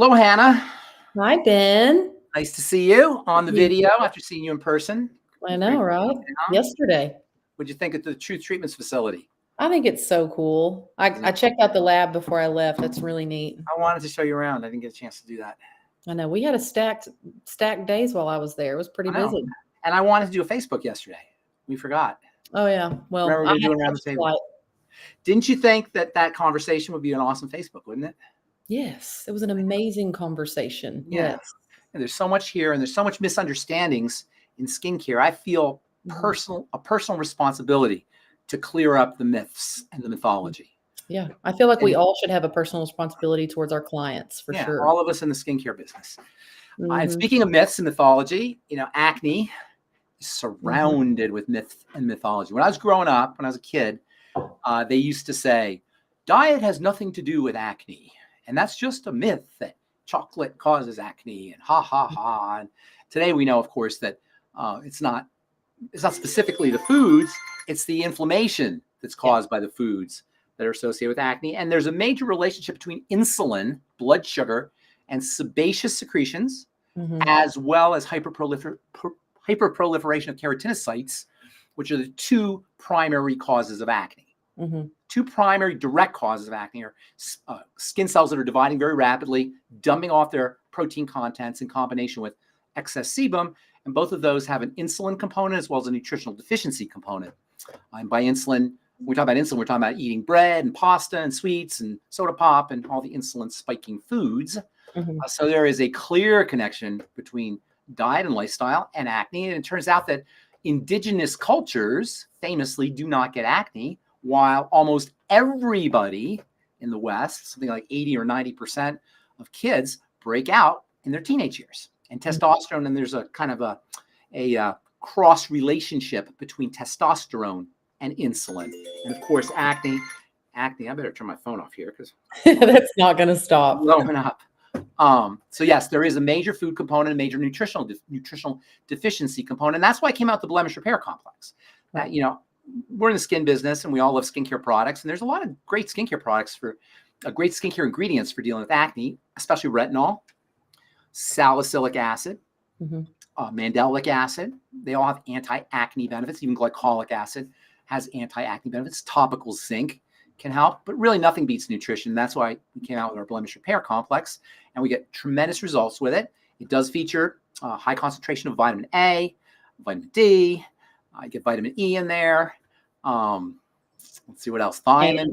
Hello, Hannah. Hi, Ben. Nice to see you on the You- video after seeing you in person. I Great know, to right? see you down. Yesterday. What'd you think of the Truth Treatments facility? I think it's so cool. Isn't I it? checked out the lab before I left. That's really neat. I wanted to show you around. I didn't get a chance to do that. I know we had a stacked days while I was there. It was pretty I know. busy. And I wanted to do a Facebook yesterday. We forgot. Oh yeah. Well, Remember we I were had doing to around catch the a table. flight. Didn't you think that that conversation would be an awesome Facebook, wouldn't it? Yes, it was an amazing conversation. Yeah. Yes. And there's so much here, and there's so much misunderstandings in skincare. I feel Mhm. a personal responsibility to clear up the myths and the mythology. Yeah, I feel like we And all should have a personal responsibility towards our clients for yeah, sure. all of us in the skincare business. And Hmm. speaking of myths and mythology, acne is Hmm. surrounded with myth and mythology. When I was growing up, when I was a kid, they used to say, diet has nothing to do with acne. And that's just a myth that chocolate causes acne and ha, ha, ha. And today we know, of course, that it's not specifically the foods, it's the inflammation that's Yeah. caused by the foods that are associated with acne. And there's a major relationship between insulin, blood sugar, and sebaceous secretions, Hmm. as well as hyperproliferation of keratinocytes, which are the two primary causes of acne. Hmm. Two primary direct causes of acne are skin cells that are dividing very rapidly, dumping off their protein contents in combination with excess sebum. And both of those have an insulin component as well as a nutritional deficiency component. And by insulin, when we talk about insulin, we're talking about eating bread and pasta and sweets and soda pop and all the insulin spiking foods. Hmm. So there is a clear connection between diet and lifestyle and acne. And it turns out that indigenous cultures famously do not get acne, while almost everybody in the West, something like 80 or 90% of kids, break out in their teenage years. And testosterone, and there's a kind of a cross relationship between testosterone and insulin. And of course, acne, I better turn my phone off here because That's not going to stop. blowing up. So yes, there is a major food component, a major nutritional deficiency component. And that's why I came out with the blemish repair complex. Right. We're in the skin business and we all love skincare products. And there's a lot of great skincare products great skincare ingredients for dealing with acne, especially retinol, salicylic acid, Hmm. mandelic acid. They all have anti-acne benefits. Even glycolic acid has anti-acne benefits. Topical zinc can help, but really nothing beats nutrition. That's why we came out with our blemish repair complex, and we get tremendous results with it. It does feature high concentration of vitamin A, vitamin D. I get vitamin E in there. Let's see what else. Thiamine,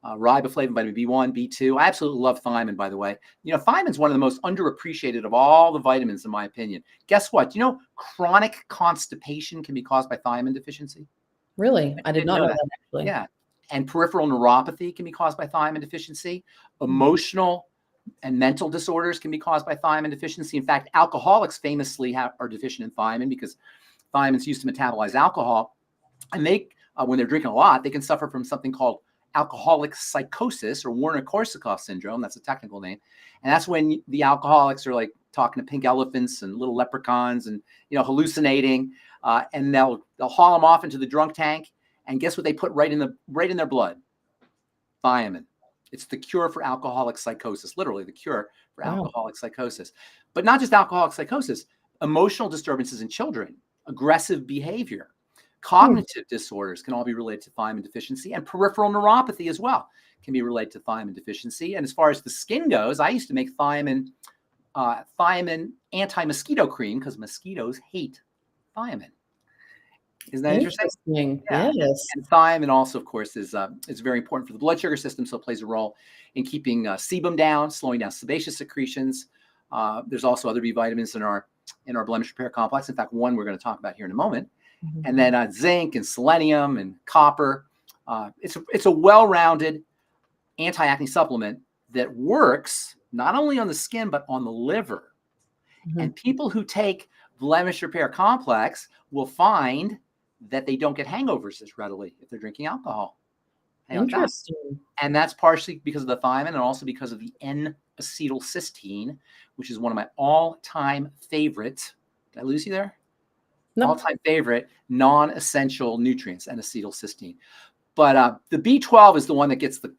riboflavin, vitamin B1, B2. I absolutely love thiamine, by the way. Thiamine is one of the most underappreciated of all the vitamins, in my opinion. Guess what? Chronic constipation can be caused by thiamine deficiency? Really? I I did didn't not know know that. that actually. Yeah. And peripheral neuropathy can be caused by thiamine deficiency. Mhm. Emotional and mental disorders can be caused by thiamine deficiency. In fact, alcoholics famously are deficient in thiamine because thiamine is used to metabolize alcohol. And when they're drinking a lot, they can suffer from something called alcoholic psychosis or Werner-Korsakoff syndrome. That's a technical name. And that's when the alcoholics are like talking to pink elephants and little leprechauns and, hallucinating. And they'll haul them off into the drunk tank. And guess what they put right in their blood? Thiamine. It's the cure for alcoholic psychosis, literally the cure for Wow. alcoholic psychosis. But not just alcoholic psychosis, emotional disturbances in children, aggressive behavior, cognitive disorders can all be related to thiamine deficiency, and peripheral neuropathy as well can be related to thiamine deficiency. And as far as the skin goes, I used to make thiamine anti-mosquito cream because mosquitoes hate thiamine. Isn't that interesting? Interesting. Yeah. Yes. And thiamine also, of course, is very important for the blood sugar system. So it plays a role in keeping sebum down, slowing down sebaceous secretions. There's also other B vitamins in our blemish repair complex. In fact, one we're going to talk about here in a moment. Mhm. And then zinc and selenium and copper. It's a well-rounded anti-acne supplement that works not only on the skin but on the liver. Mhm. And people who take blemish repair complex will find that they don't get hangovers as readily if they're drinking alcohol. How about that? Interesting. And that's partially because of the thiamine and also because of the N-acetylcysteine, which is one of my all-time favorite. Did I lose you there? No. All-time favorite non-essential nutrients, N-acetylcysteine. But the B12 is the one that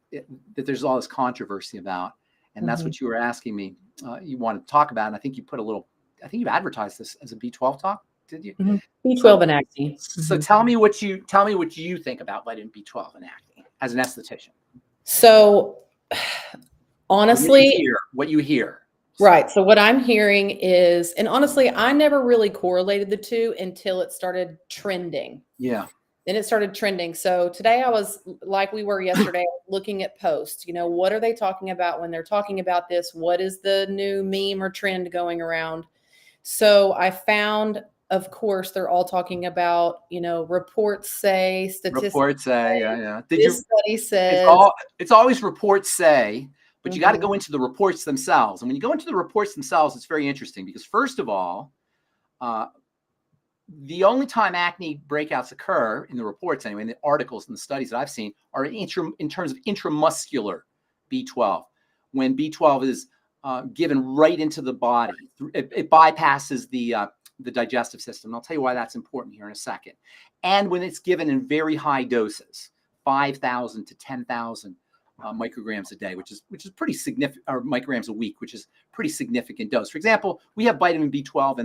there's all this controversy about. And that's what you were asking me. You wanted to talk about, and I think you put a little. I think you advertised this as a B12 talk, did you? B12 and acne. So tell me what you think about vitamin B12 and acne as an esthetician. So honestly, what you hear. Right. So what I'm hearing is, and honestly, I never really correlated the two until it started trending. Yeah. Then it started trending. So today I was like we were yesterday looking at posts, what are they talking about when they're talking about this? What is the new meme or trend going around? So I found, of course, they're all talking about, reports say, statistics. Reports say, yeah. This study says. It's always reports say, but you got to go into the reports themselves. And when you go into the reports themselves, it's very interesting because first of all, the only time acne breakouts occur in the reports, anyway, in the articles and the studies that I've seen, are in terms of intramuscular B12. When B12 is given right into the body, it bypasses the digestive system. And I'll tell you why that's important here in a second. And when it's given in very high doses, 5,000 to 10,000 micrograms a day, which is pretty significant, or micrograms a week, which is pretty significant dose. For example, we have vitamin B12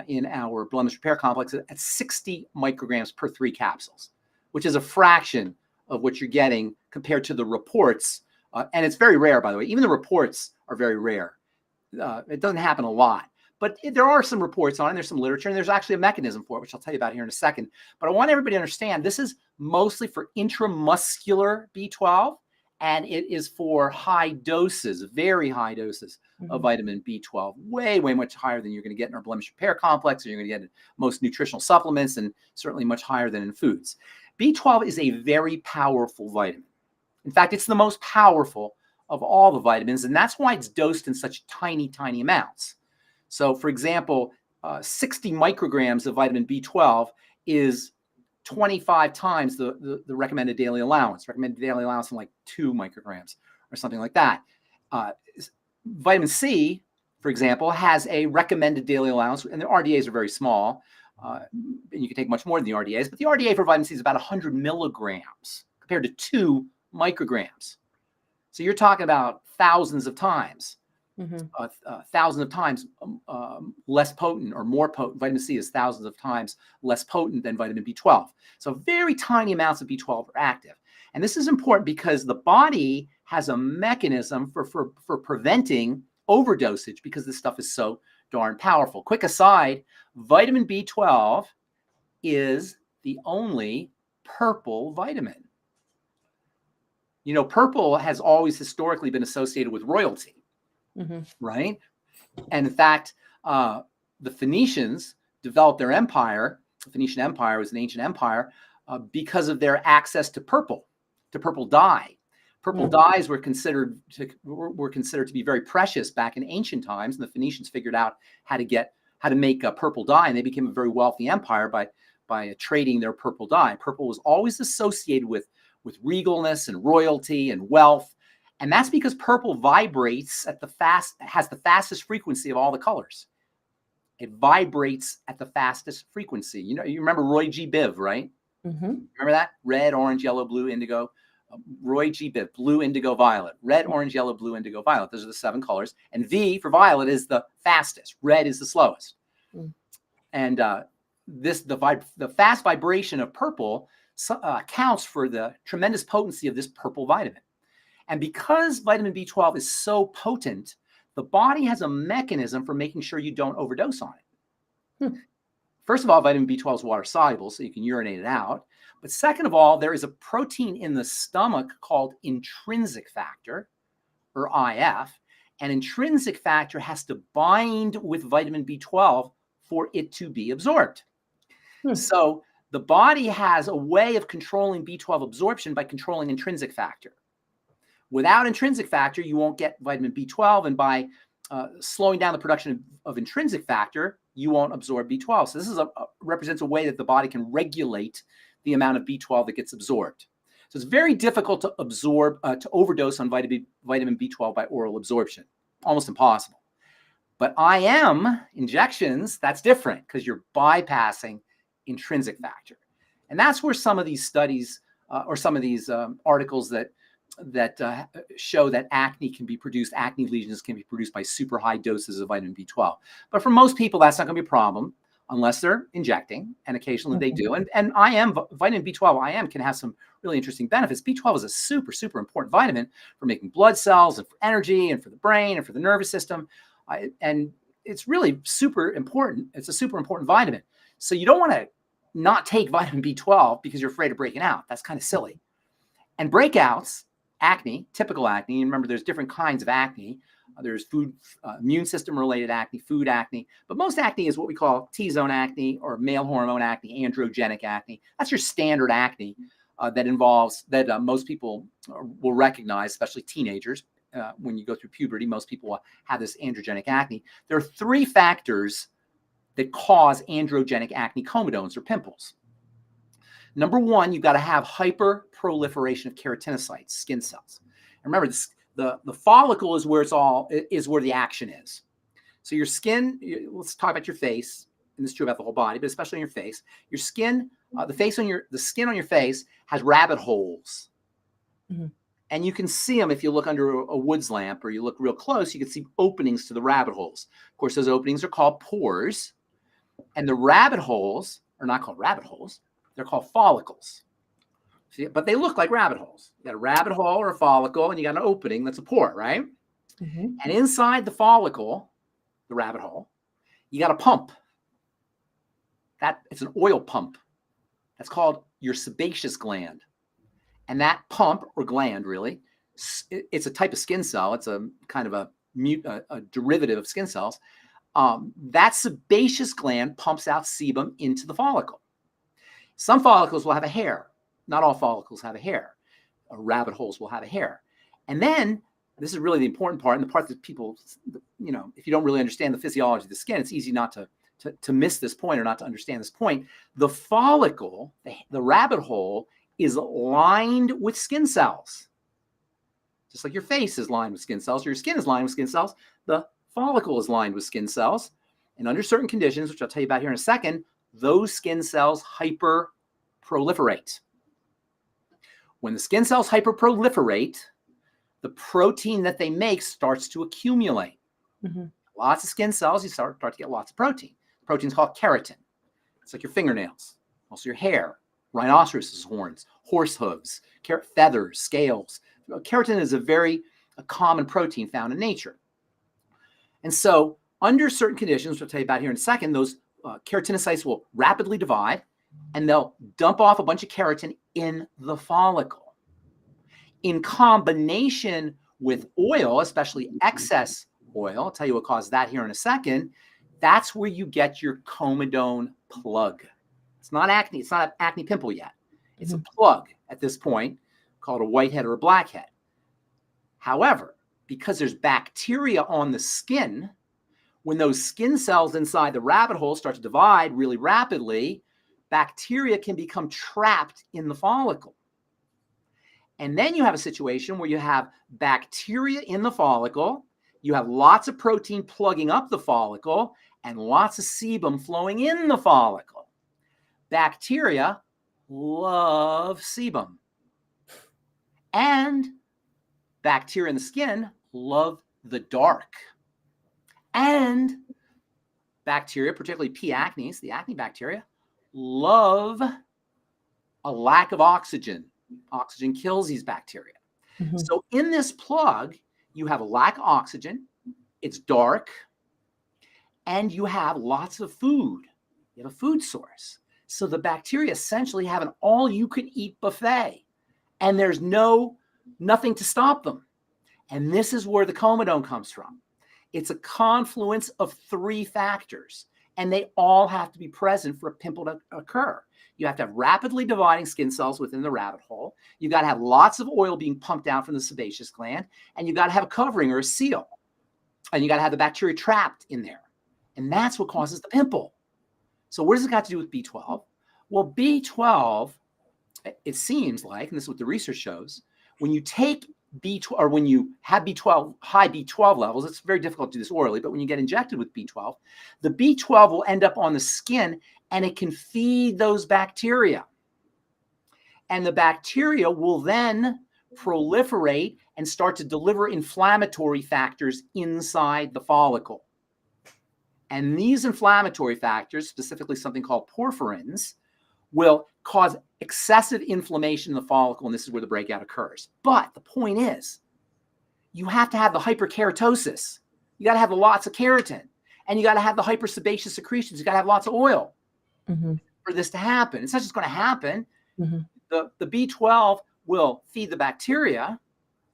in our blemish repair complex at 60 micrograms per 3 capsules, which is a fraction of what you're getting compared to the reports. And it's very rare, by the way. Even the reports are very rare. It doesn't happen a lot. But there are some reports on it, and there's some literature, and there's actually a mechanism for it, which I'll tell you about here in a second. But I want everybody to understand this is mostly for intramuscular B12, and it is for high doses, very high doses of vitamin B12, way, way much higher than you're going to get in our blemish repair complex, or you're going to get in most nutritional supplements, and certainly much higher than in foods. B12 is a very powerful vitamin. In fact, it's the most powerful of all the vitamins, and that's why it's dosed in such tiny, tiny amounts. So, for example, 60 micrograms of vitamin B12 is 25 times the recommended daily allowance. Recommended daily allowance in like 2 micrograms or something like that. Vitamin C, for example, has a recommended daily allowance, and the RDAs are very small. And you can take much more than the RDAs, but the RDA for vitamin C is about 100 milligrams compared to 2 micrograms. So you're talking about thousands of times. Thousands of times less potent or more potent. Vitamin C is thousands of times less potent than vitamin B12. So very tiny amounts of B12 are active. And this is important because the body has a mechanism for preventing overdosage because this stuff is so darn powerful. Quick aside, vitamin B12 is the only purple vitamin. Purple has always historically been associated with royalty. Right. And in fact, the Phoenicians developed their empire. The Phoenician Empire was an ancient empire because of their access to purple dye. Purple dyes were considered to be very precious back in ancient times. And the Phoenicians figured out how to make a purple dye. And they became a very wealthy empire by trading their purple dye. Purple was always associated with regalness and royalty and wealth. And that's because purple vibrates has the fastest frequency of all the colors. It vibrates at the fastest frequency. You remember Roy G. Biv, right? Remember that? Red, orange, yellow, blue, indigo. Roy G. Biv, blue, indigo, violet. Red, orange, yellow, blue, indigo, violet. Those are the 7 colors. And V for violet is the fastest. Red is the slowest. And the fast vibration of purple accounts for the tremendous potency of this purple vitamin. And because vitamin B12 is so potent, the body has a mechanism for making sure you don't overdose on it. First of all, vitamin B12 is water soluble, so you can urinate it out. But second of all, there is a protein in the stomach called intrinsic factor, or IF. And intrinsic factor has to bind with vitamin B12 for it to be absorbed. So the body has a way of controlling B12 absorption by controlling intrinsic factor. Without intrinsic factor, you won't get vitamin B12, and by slowing down the production of intrinsic factor, you won't absorb B12. So this represents a way that the body can regulate the amount of B12 that gets absorbed. So it's very difficult to to overdose on vitamin B12 by oral absorption, almost impossible. But IM injections, that's different because you're bypassing intrinsic factor. And that's where some of these studies or some of these articles that show that acne lesions can be produced by super high doses of vitamin B12. But for most people, that's not going to be a problem unless they're injecting, and occasionally they do. And vitamin B12 IM can have some really interesting benefits. B12 is a super, super important vitamin for making blood cells and for energy and for the brain and for the nervous system. And it's really super important. It's a super important vitamin. So you don't want to not take vitamin B12 because you're afraid of breaking out. That's kind of silly. And breakouts, acne, typical acne, and remember there's different kinds of acne. There's immune system related acne, food acne, but most acne is what we call T-zone acne or male hormone acne, androgenic acne. That's your standard acne that most people will recognize, especially teenagers. When you go through puberty, most people will have this androgenic acne. There are 3 factors that cause androgenic acne comedones or pimples. Number 1, you've got to have hyperproliferation of keratinocytes, skin cells. And remember, the follicle is where where the action is. So your skin, let's talk about your face, and this is true about the whole body, but especially on your face. Your skin, the skin on your face has rabbit holes. Mm-hmm. And you can see them if you look under a woods lamp or you look real close, you can see openings to the rabbit holes. Of course, those openings are called pores. And the rabbit holes are not called rabbit holes. They're called follicles. See, but they look like rabbit holes. You got a rabbit hole or a follicle, and you got an opening that's a pore, right? Mm-hmm. And inside the follicle, the rabbit hole, you got a pump. It's an oil pump. That's called your sebaceous gland. And that pump or gland, really, it's a type of skin cell. It's a kind of a derivative of skin cells. That sebaceous gland pumps out sebum into the follicle. Some follicles will have a hair. Not all follicles have a hair. Rabbit holes will have a hair. And then, this is really the important part, and the part that people, if you don't really understand the physiology of the skin, it's easy not to miss this point or not to understand this point. The follicle, the rabbit hole, is lined with skin cells. Just like your face is lined with skin cells, your skin is lined with skin cells, the follicle is lined with skin cells. And under certain conditions, which I'll tell you about here in a second, those skin cells hyperproliferate. When the skin cells hyperproliferate, the protein that they make starts to accumulate. Mm-hmm. Lots of skin cells, you start to get lots of protein. Protein's called keratin. It's like your fingernails, also your hair, rhinoceros' horns, horse hooves, feathers, scales. Keratin is a common protein found in nature. And so under certain conditions, which I'll tell you about here in a second, those keratinocytes will rapidly divide and they'll dump off a bunch of keratin in the follicle. In combination with oil, especially excess oil, I'll tell you what causes that here in a second, that's where you get your comedone plug. It's not acne. It's not an acne pimple yet. It's a plug at this point called a whitehead or a blackhead. However, because there's bacteria on the skin, when those skin cells inside the rabbit hole start to divide really rapidly, bacteria can become trapped in the follicle. And then you have a situation where you have bacteria in the follicle, you have lots of protein plugging up the follicle, and lots of sebum flowing in the follicle. Bacteria love sebum. And bacteria in the skin love the dark. And bacteria, particularly P. acnes, the acne bacteria, love a lack of oxygen. Oxygen kills these bacteria. Mm-hmm. So in this plug, you have a lack of oxygen, it's dark, and you have lots of food. You have a food source. So the bacteria essentially have an all-you-can-eat buffet, and there's nothing to stop them. And this is where the comedone comes from. It's a confluence of 3 factors, and they all have to be present for a pimple to occur. You have to have rapidly dividing skin cells within the rabbit hole. You've got to have lots of oil being pumped out from the sebaceous gland, and you've got to have a covering or a seal. And you got to have the bacteria trapped in there. And that's what causes the pimple. So what does it got to do with B12? Well, B12, it seems like, and this is what the research shows, when you take B12, or when you have B12, high B12 levels, it's very difficult to do this orally, but when you get injected with B12, the B12 will end up on the skin and it can feed those bacteria. And the bacteria will then proliferate and start to deliver inflammatory factors inside the follicle. And these inflammatory factors, specifically something called porphyrins, will cause excessive inflammation in the follicle, and this is where the breakout occurs. But the point is, you have to have the hyperkeratosis. You got to have lots of keratin, and you got to have the hypersebaceous secretions. You got to have lots of oil for this to happen. It's not just going to happen. The B12 will feed the bacteria,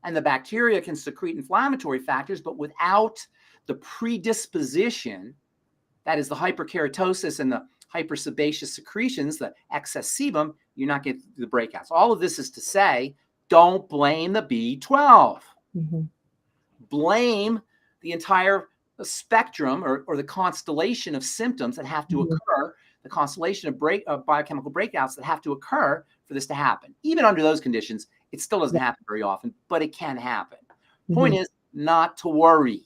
and the bacteria can secrete inflammatory factors, but without the predisposition, that is the hyperkeratosis and the hypersebaceous secretions, the excess sebum, you're not getting the breakouts. All of this is to say, don't blame the B12. Blame the entire spectrum or the constellation of symptoms that have to occur, the constellation of biochemical breakouts that have to occur for this to happen. Even under those conditions, it still doesn't happen very often, but it can happen. Point is not to worry.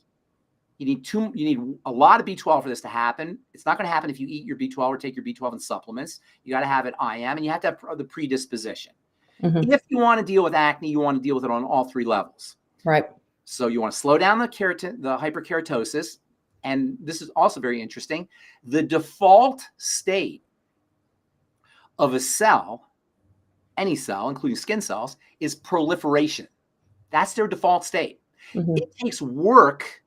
You need a lot of B12 for this to happen. It's not going to happen if you eat your B12 or take your B12 in supplements. You got to have it IM, and you have to have the predisposition. If you want to deal with acne, you want to deal with it on all three levels. Right. So you want to slow down the hyperkeratosis. And this is also very interesting. The default state of a cell, any cell, including skin cells, is proliferation. That's their default state. It takes work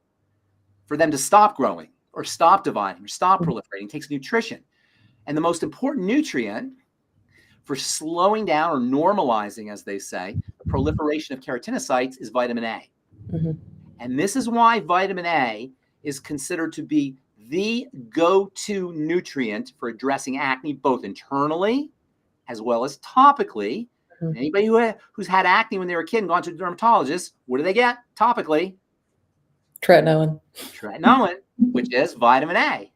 for them to stop growing or stop dividing or stop proliferating. It takes nutrition. And the most important nutrient for slowing down or normalizing, as they say, the proliferation of keratinocytes is vitamin A. And this is why vitamin A is considered to be the go-to nutrient for addressing acne, both internally as well as topically. Anybody who's had acne when they were a kid and gone to a dermatologist, what do they get topically? Tretinoin, which is vitamin A.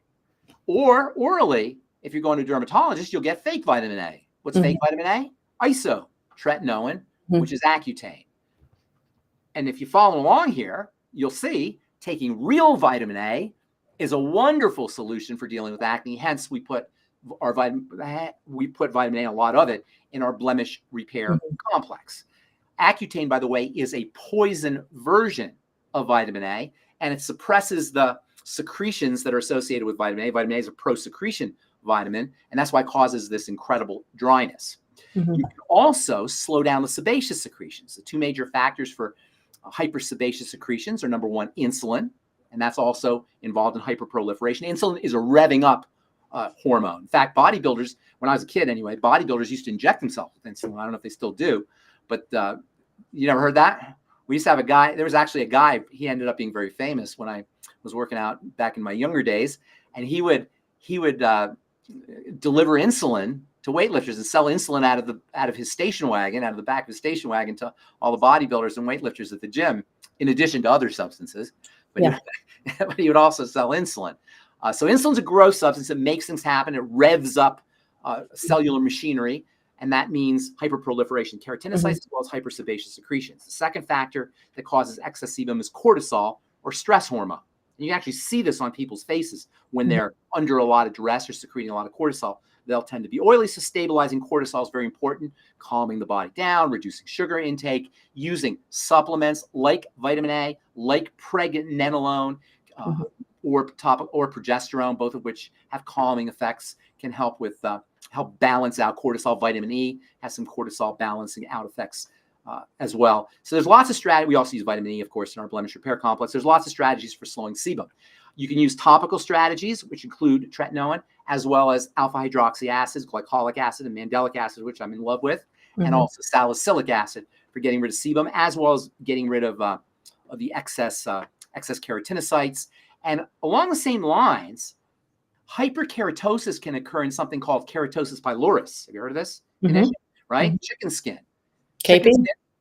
Or orally, if you're going to a dermatologist, you'll get fake vitamin A. What's fake vitamin A? Isotretinoin, which is Accutane. And if you follow along here, you'll see taking real vitamin A is a wonderful solution for dealing with acne. Hence, we put vitamin A, a lot of it, in our blemish repair complex. Accutane, by the way, is a poison version of vitamin A, and it suppresses the secretions that are associated with vitamin A. Vitamin A is a pro-secretion vitamin, and that's why it causes this incredible dryness. You can also slow down the sebaceous secretions. The two major factors for hypersebaceous secretions are, number one, insulin, and that's also involved in hyperproliferation. Insulin is a revving up hormone. In fact, bodybuilders, when I was a kid anyway, bodybuilders used to inject themselves with insulin. I don't know if they still do, but you never heard that? We used to have a guy, there was actually a guy, he ended up being very famous when I was working out back in my younger days, and he would deliver insulin to weightlifters and sell insulin out of his station wagon, out of the back of his station wagon, to all the bodybuilders and weightlifters at the gym, in addition to other substances. But he would also sell insulin. So insulin's a growth substance. It makes things happen. It revs up cellular machinery, and that means hyperproliferation, keratinocytes, as well as hypersebaceous secretions. The second factor that causes excess sebum is cortisol, or stress hormone. And you can actually see this on people's faces when they're under a lot of duress or secreting a lot of cortisol. They'll tend to be oily, so stabilizing cortisol is very important, calming the body down, reducing sugar intake, using supplements like vitamin A, like pregnenolone, or progesterone, both of which have calming effects, can help with help balance out cortisol. Vitamin E has some cortisol balancing out effects as well. So there's lots of strategies. We also use vitamin E, of course, in our blemish repair complex. There's lots of strategies for slowing sebum. You can use topical strategies, which include tretinoin, as well as alpha hydroxy acids, glycolic acid, and mandelic acid, which I'm in love with, and also salicylic acid for getting rid of sebum, as well as getting rid of the excess keratinocytes. And along the same lines, hyperkeratosis can occur in something called keratosis pylorus. Have you heard of this condition? Right? Chicken skin. KP?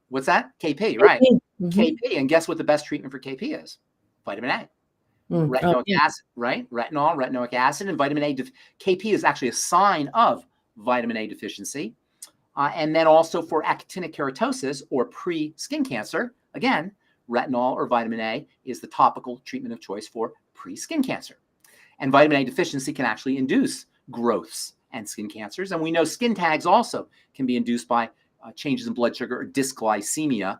What's that? KP, right. KP. And guess what the best treatment for KP is? Vitamin A. Retinoic acid, right? Retinoic acid, and vitamin A. KP is actually a sign of vitamin A deficiency. And then also for actinic keratosis or pre-skin cancer, again, retinol or vitamin A is the topical treatment of choice for pre-skin cancer. And vitamin A deficiency can actually induce growths and skin cancers. And we know skin tags also can be induced by changes in blood sugar or dysglycemia,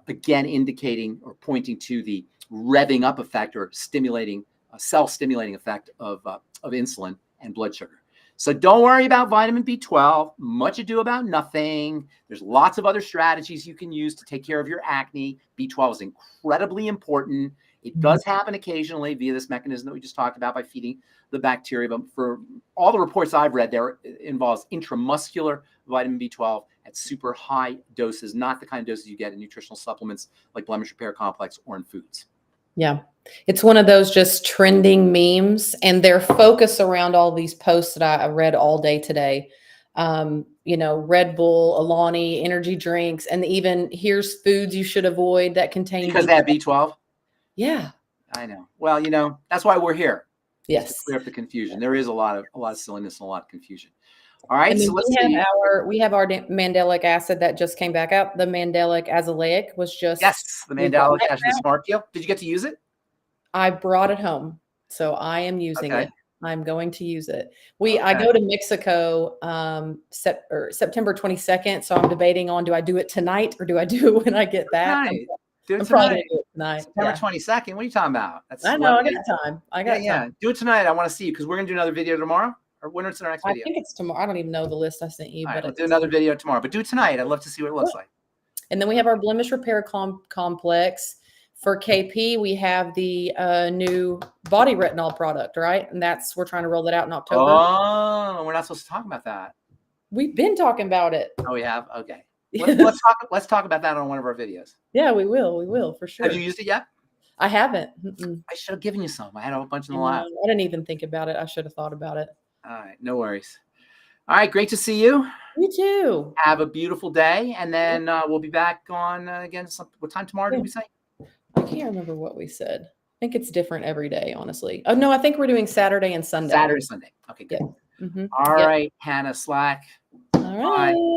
again indicating or pointing to the revving up effect or stimulating, self-stimulating effect of insulin and blood sugar. So don't worry about vitamin B12. Much ado about nothing. There's lots of other strategies you can use to take care of your acne. B12 is incredibly important. It does happen occasionally via this mechanism that we just talked about by feeding the bacteria. But for all the reports I've read, there involves intramuscular vitamin B12 at super high doses, not the kind of doses you get in nutritional supplements like blemish repair complex or in foods. Yeah. It's one of those just trending memes, and their focus around all these posts that I read all day today. Red Bull, Alani, energy drinks, and even here's foods you should avoid that contain Because they have B12? Yeah. I know. Well, that's why we're here. Yes. To clear up the confusion. There is a lot of silliness and a lot of confusion. All right. And So let's see. we have our mandelic acid that just came back out. The mandelic azelaic was just. Yes, the mandelic acid, the smart deal. Did you get to use it? I brought it home, so I am using it. I'm going to use it. I Okay. go to Mexico September 22nd, so I'm debating on, do I do it tonight or do I do it when I get back? Tonight. Do it I'm probably tonight. gonna do it tonight. September 22nd. What are you talking about? That's I know. I got time. I got time. Do it tonight. I want to see you because we're going to do another video tomorrow. Or when is our next video? I think it's tomorrow. I don't even know the list I sent you. All But right, we'll do another video tomorrow. But do it tonight. I'd love to see what it looks like. And then we have our blemish repair complex. For KP, we have the new body retinol product, right? And we're trying to roll that out in October. Oh, we're not supposed to talk about that. We've been talking about it. Oh, we have? Okay. Let's talk about that on one of our videos. Yeah, we will. We will, for sure. Have you used it yet? I haven't. I should have given you some. I had a bunch in the lab. I didn't even think about it. I should have thought about it. All right. No worries. All right. Great to see you. You too. Have a beautiful day. And then we'll be back on again. What time tomorrow did we say? I can't remember what we said. I think it's different every day, honestly. Oh, no, I think we're doing Saturday and Sunday. Saturday, Sunday. Okay, good. Yeah. All right, Hannah Slack. All right. Bye.